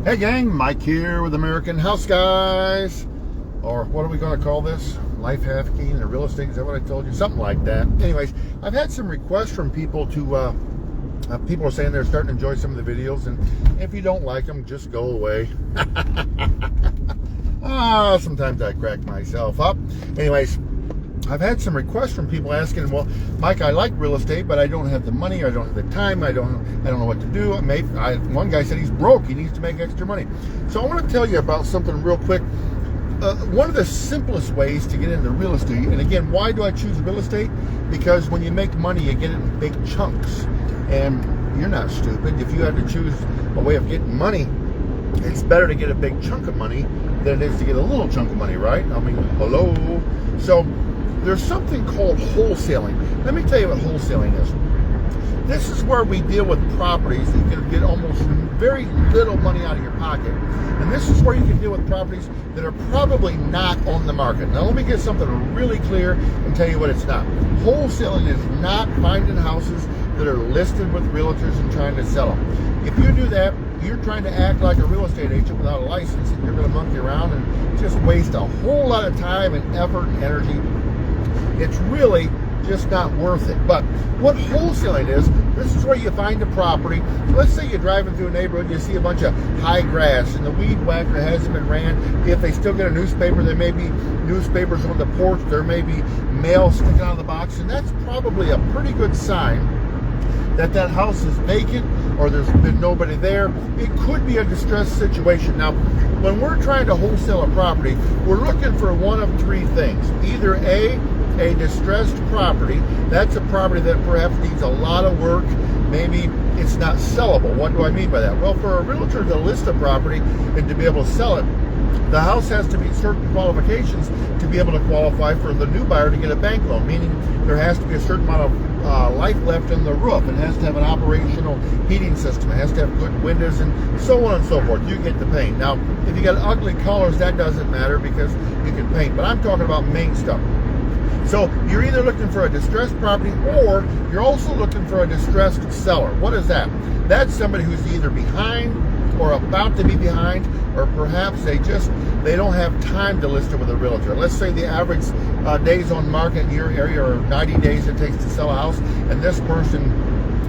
Hey gang, Mike here with American House Guys. Or what are we going to call this? Life hacking or real estate? Is that what I told you? Something like that. Anyways, I've had some requests from people to, people are saying they're starting to enjoy some of the videos, and if you don't like them, just go away. Sometimes I crack myself up. Anyways, I've had some requests from people asking, well, Mike, I like real estate, but I don't have the money, I don't have the time, I don't know what to do. One guy said he's broke, he needs to make extra money. So I want to tell you about something real quick. One of the simplest ways to get into real estate, and again, why do I choose real estate? Because when you make money, you get it in big chunks. And you're not stupid. If you had to choose a way of getting money, it's better to get a big chunk of money than it is to get a little chunk of money, right? I mean, hello. So there's something called wholesaling. Let me tell you what wholesaling is. This is where we deal with properties that you can get almost very little money out of your pocket. And this is where you can deal with properties that are probably not on the market. Now let me get something really clear and tell you what it's not. Wholesaling is not finding houses that are listed with realtors and trying to sell them. If you do that, you're trying to act like a real estate agent without a license, and you're going to monkey around and just waste a whole lot of time and effort and energy. It's really just not worth it. But what wholesaling is, this is where you find a property. Let's say you're driving through a neighborhood and you see a bunch of high grass and the weed whacker hasn't been ran. If they still get a newspaper, there may be newspapers on the porch, there may be mail sticking out of the box, and that's probably a pretty good sign that that house is vacant or there's been nobody there. It could be a distressed situation. Now, when we're trying to wholesale a property, we're looking for one of three things. Either a distressed property. That's a property that perhaps needs a lot of work. Maybe it's not sellable. What do I mean by that? Well, for a realtor to list a property and to be able to sell it, the house has to meet certain qualifications to be able to qualify for the new buyer to get a bank loan, meaning there has to be a certain amount of life left in the roof. It has to have an operational heating system. It has to have good windows and so on and so forth. You get the paint. Now, if you got ugly colors, that doesn't matter because you can paint. But I'm talking about main stuff. So you're either looking for a distressed property or you're also looking for a distressed seller. What is that? That's somebody who's either behind or about to be behind, or perhaps they don't have time to list it with a realtor. Let's say the average days on market in your area are 90 days it takes to sell a house, and this person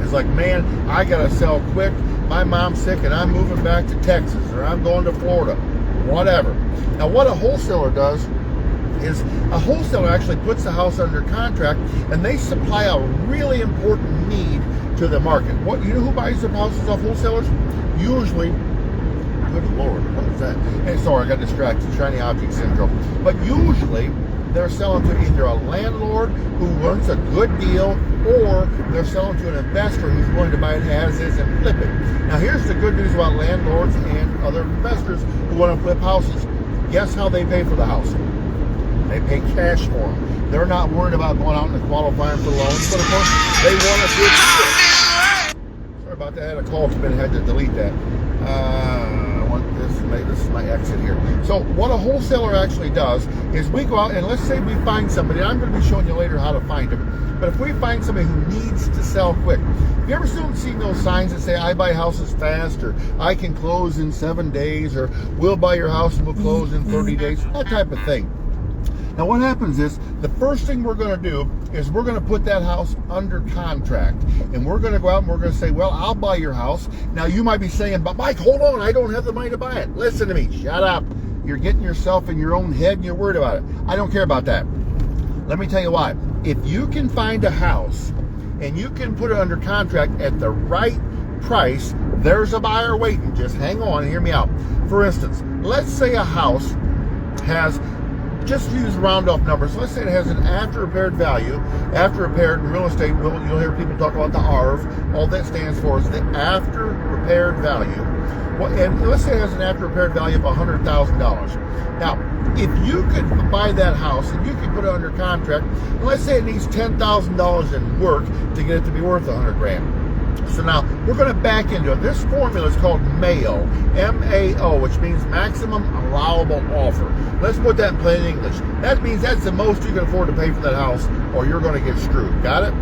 is like, man, I gotta sell quick. My mom's sick and I'm moving back to Texas, or I'm going to Florida, whatever. Now what a wholesaler does is a wholesaler actually puts the house under contract, and they supply a really important need to the market. What, you know who buys their houses off wholesalers? Usually, good Lord, what is that? Hey, sorry, I got distracted, shiny object syndrome. But usually, they're selling to either a landlord who wants a good deal, or they're selling to an investor who's willing to buy it as is and flip it. Now, here's the good news about landlords and other investors who want to flip houses. Guess how they pay for the house? They pay cash for them. They're not worried about going out and qualifying for loans, but of course, they want a good deal. Sorry about that. I had a call come in, I had to delete that. This is my exit here. So what a wholesaler actually does is we go out and let's say we find somebody. I'm going to be showing you later how to find them. But if we find somebody who needs to sell quick, have you ever seen those signs that say, I buy houses fast, or I can close in 7 days, or we'll buy your house and we'll close in 30 days, that type of thing. Now what happens is, the first thing we're going to do is we're going to put that house under contract. And we're going to go out and we're going to say, well, I'll buy your house. Now you might be saying, but Mike, hold on, I don't have the money to buy it. Listen to me, shut up. You're getting yourself in your own head and you're worried about it. I don't care about that. Let me tell you why. If you can find a house and you can put it under contract at the right price, there's a buyer waiting. Just hang on and hear me out. For instance, let's say a house has, just use round off numbers. Let's say it has an after repaired value. After repaired in real estate, you'll hear people talk about the ARV. All that stands for is the after repaired value. Well, and let's say it has an after repaired value of $100,000. Now, if you could buy that house and you could put it under contract, let's say it needs $10,000 in work to get it to be worth $100,000. So now we're going to back into it. This formula is called MAO, M-A-O, which means maximum allowable offer. Let's put that in plain English. That means that's the most you can afford to pay for that house, or you're going to get screwed. Got it?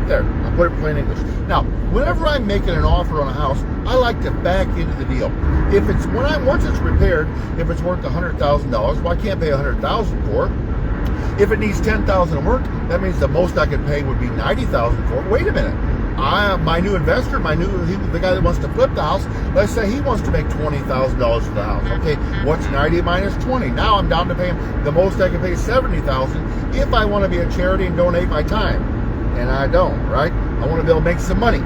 There. put it plain English. Now, whenever I'm making an offer on a house, I like to back into the deal. If it's once it's repaired, if it's worth $100,000, well, I can't pay $100,000 for it. If it needs $10,000 of work, that means the most I could pay would be $90,000 for it. Wait a minute. My new investor, the guy that wants to flip the house, let's say he wants to make $20,000 for the house. Okay, what's 90 minus 20? Now I'm down to paying the most I can pay, $70,000, if I want to be a charity and donate my time. And I don't, right? I want to be able to make some money.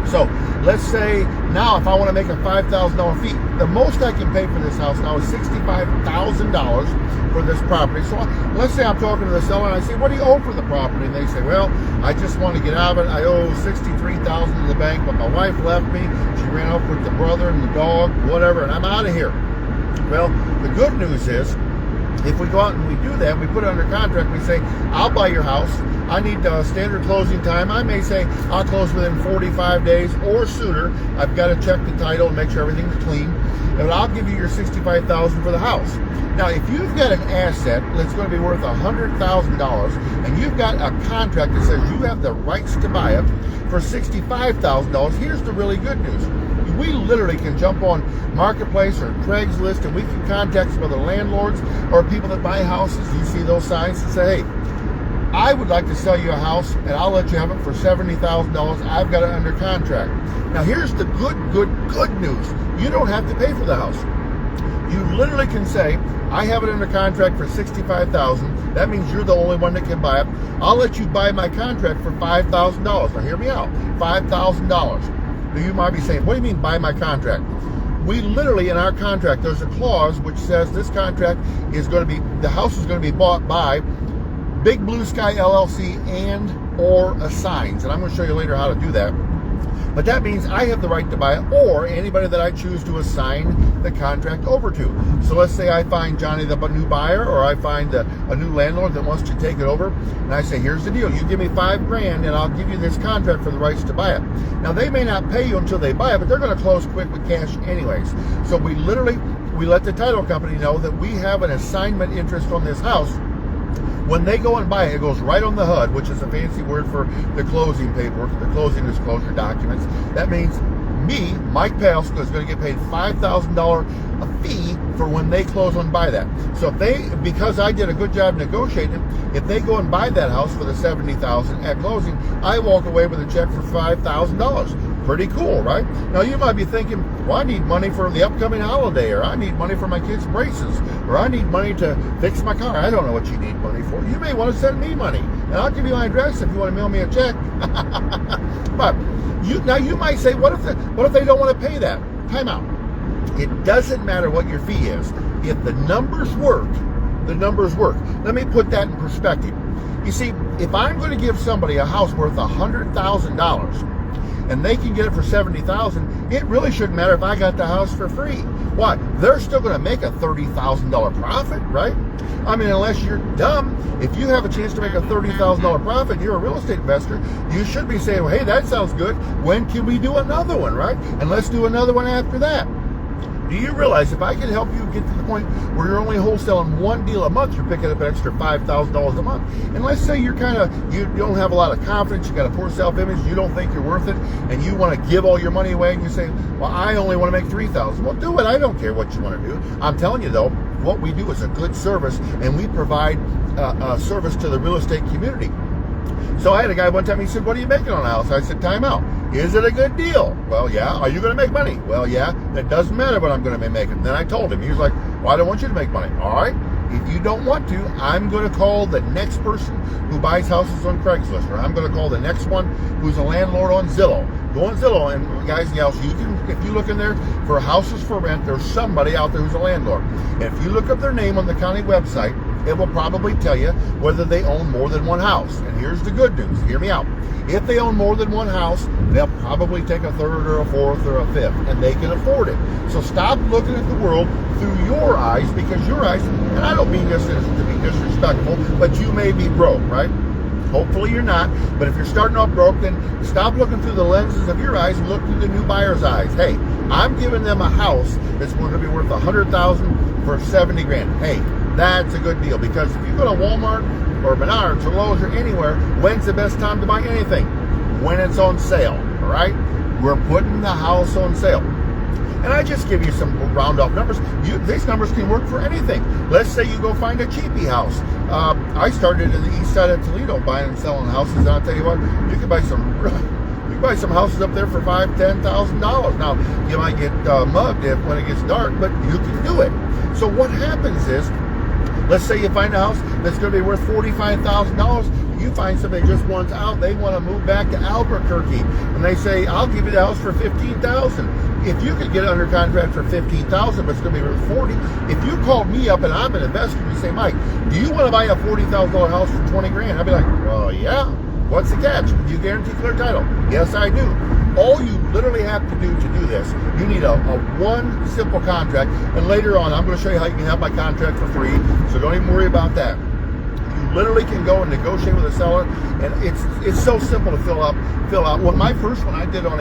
So let's say now if I want to make a $5,000 fee, the most I can pay for this house now is $65,000 for this property. So let's say I'm talking to the seller and I say, what do you owe for the property? And they say, well, I just want to get out of it. I owe $63,000 to the bank, but my wife left me. She ran off with the brother and the dog, whatever, and I'm out of here. Well, the good news is, if we go out and we do that, we put it under contract, we say, I'll buy your house. I need standard closing time. I may say I'll close within 45 days or sooner. I've got to check the title and make sure everything's clean. And I'll give you your $65,000 for the house. Now, if you've got an asset that's going to be worth $100,000 and you've got a contract that says you have the rights to buy it for $65,000, here's the really good news. We literally can jump on Marketplace or Craigslist and we can contact some other landlords or people that buy houses. You see those signs and say, hey, I would like to sell you a house and I'll let you have it for $70,000. I've got it under contract. Now here's the good news. You don't have to pay for the house. You literally can say, I have it under contract for $65,000. That means you're the only one that can buy it. I'll let you buy my contract for $5,000. Now hear me out, $5,000. Now you might be saying, what do you mean buy my contract? We literally, in our contract, there's a clause which says this contract is going to be, the house is going to be bought by Big Blue Sky LLC and or assigns. And I'm going to show you later how to do that. But that means I have the right to buy it or anybody that I choose to assign the contract over to. So let's say I find Johnny the new buyer or I find a new landlord that wants to take it over. And I say, here's the deal. You give me $5,000 and I'll give you this contract for the rights to buy it. Now they may not pay you until they buy it, but they're going to close quick with cash anyways. So we let the title company know that we have an assignment interest on this house. When they go and buy it, it goes right on the HUD, which is a fancy word for the closing paperwork, the closing disclosure documents. That means me, Mike Palska, is going to get paid $5,000 a fee for when they close and buy that. So because I did a good job negotiating, if they go and buy that house for the $70,000 at closing, I walk away with a check for $5,000. Pretty cool, right? Now you might be thinking, well, I need money for the upcoming holiday, or I need money for my kids' braces, or I need money to fix my car. I don't know what you need money for. You may want to send me money, and I'll give you my address if you want to mail me a check. But you might say, what if they don't want to pay that? Time out. It doesn't matter what your fee is. If the numbers work, the numbers work. Let me put that in perspective. You see, if I'm going to give somebody a house worth $100,000, and they can get it for $70,000, it really shouldn't matter if I got the house for free. Why? They're still going to make a $30,000 profit, right? I mean, unless you're dumb, if you have a chance to make a $30,000 profit, you're a real estate investor, you should be saying, well, hey, that sounds good. When can we do another one, right? And let's do another one after that. Do you realize if I can help you get to the point where you're only wholesaling one deal a month, you're picking up an extra $5,000 a month? And let's say you don't have a lot of confidence, you got a poor self-image, you don't think you're worth it, and you want to give all your money away, and you say, well, I only want to make $3,000. Well, do it. I don't care what you want to do. I'm telling you, though, what we do is a good service, and we provide a service to the real estate community. So I had a guy one time, he said, what are you making on a house? I said, time out. Is it a good deal? Well, yeah. Are you going to make money? Well, yeah. It doesn't matter what I'm going to be making. Then I told him, he was like, well, I don't want you to make money. All right. If you don't want to, I'm going to call the next person who buys houses on Craigslist, or I'm going to call the next one who's a landlord on Zillow. Go on Zillow, and guys and gals, if you look in there for houses for rent, there's somebody out there who's a landlord. And if you look up their name on the county website, it will probably tell you whether they own more than one house. And here's the good news. Hear me out. If they own more than one house, they'll probably take a third or a fourth or a fifth, and they can afford it. So stop looking at the world through your eyes, because your eyes, and I don't mean this to be disrespectful, but you may be broke, right? Hopefully you're not, but if you're starting off broke, then stop looking through the lenses of your eyes and look through the new buyer's eyes. Hey, I'm giving them a house that's going to be worth $100,000 for $70,000. Hey, that's a good deal, because if you go to Walmart or Menards or Lowe's or anywhere, when's the best time to buy anything? when it's on sale, all right? We're putting the house on sale. And I just give you some round off numbers. These numbers can work for anything. Let's say you go find a cheapie house. I started in the east side of Toledo buying and selling houses. And I'll tell you what, you can buy some houses up there for $5,000, $10,000. Now, you might get mugged when it gets dark, but you can do it. So what happens is, let's say you find a house that's going to be worth $45,000. You find somebody just wants out. They want to move back to Albuquerque, and they say, "I'll give you the house for $15,000." If you could get it under contract for $15,000, but it's going to be worth $40,000. If you called me up and I'm an investor, and you say, "Mike, do you want to buy a $40,000 house for $20,000?" I'd be like, "Well, yeah. What's the catch? Do you guarantee clear title?" "Yes, I do." All you literally have to do this, you need a one simple contract. And later on, I'm going to show you how you can have my contract for free. So don't even worry about that. You literally can go and negotiate with a seller, and it's so simple to fill out. Well, my first one I did on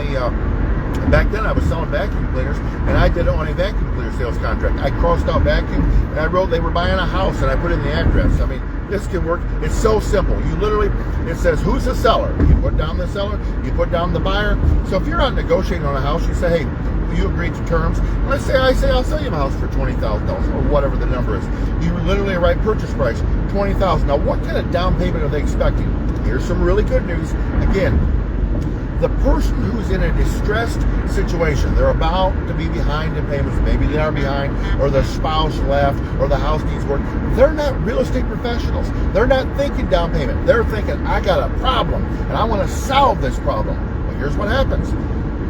back then I was selling vacuum cleaners, and I did it on a vacuum cleaner sales contract. I crossed out vacuum, and I wrote they were buying a house, and I put in the address. I mean, this can work. It's so simple. You literally, it says, who's the seller? You put down the seller, you put down the buyer. So if you're out negotiating on a house, you say, hey, you agreed to terms. Let's say I say I'll sell you my house for $20,000 or whatever the number is. You literally write purchase price, $20,000. Now, what kind of down payment are they expecting? Here's some really good news. Again, the person who's in a distressed situation, they're about to be behind in payments, maybe they are behind, or their spouse left, or the house needs work. They're not real estate professionals. They're not thinking down payment. They're thinking, I got a problem, and I want to solve this problem. Well, here's what happens.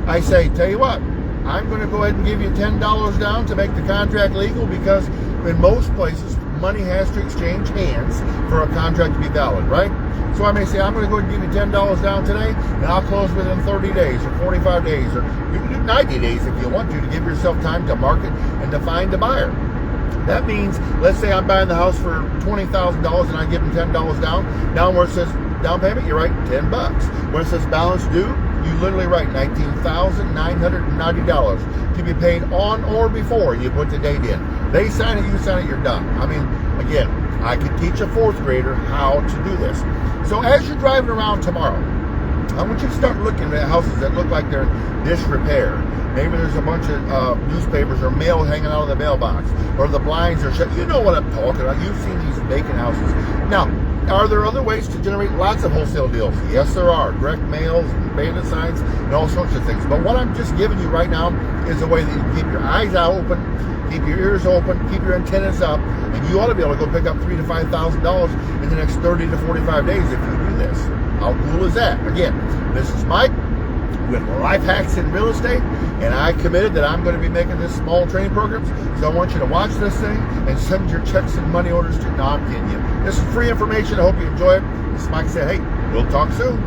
I say, tell you what, I'm going to go ahead and give you $10 down to make the contract legal, because in most places, money has to exchange hands for a contract to be valid, right? So I may say, I'm going to go ahead and give you $10 down today, and I'll close within 30 days or 45 days, or you can do 90 days if you want to give yourself time to market and to find a buyer. That means, let's say I'm buying the house for $20,000 and I give them $10 down where it says down payment, you write $10. Where it says balance due, you literally write $19,990 to be paid on or before, and you put the date in. They sign it, you sign it, you're done. I mean, again, I could teach a fourth grader how to do this. So as you're driving around tomorrow, I want you to start looking at houses that look like they're in disrepair. Maybe there's a bunch of newspapers or mail hanging out of the mailbox, or the blinds are shut. You know what I'm talking about. You've seen these vacant houses. Now, are there other ways to generate lots of wholesale deals? Yes, there are. Direct mails, bandit signs, and all sorts of things. But what I'm just giving you right now is a way that you can keep your eyes out open, keep your ears open, keep your antennas up, and you ought to be able to go pick up $3,000 to $5,000 in the next 30 to 45 days if you do this. How cool is that? Again, this is Mike with Life Hacks in Real Estate, and I committed that I'm going to be making this small training programs. So I want you to watch this thing and send your checks and money orders to. No, I'm kidding you. This is free information. I hope you enjoy it. This is Mike said, hey, we'll talk soon.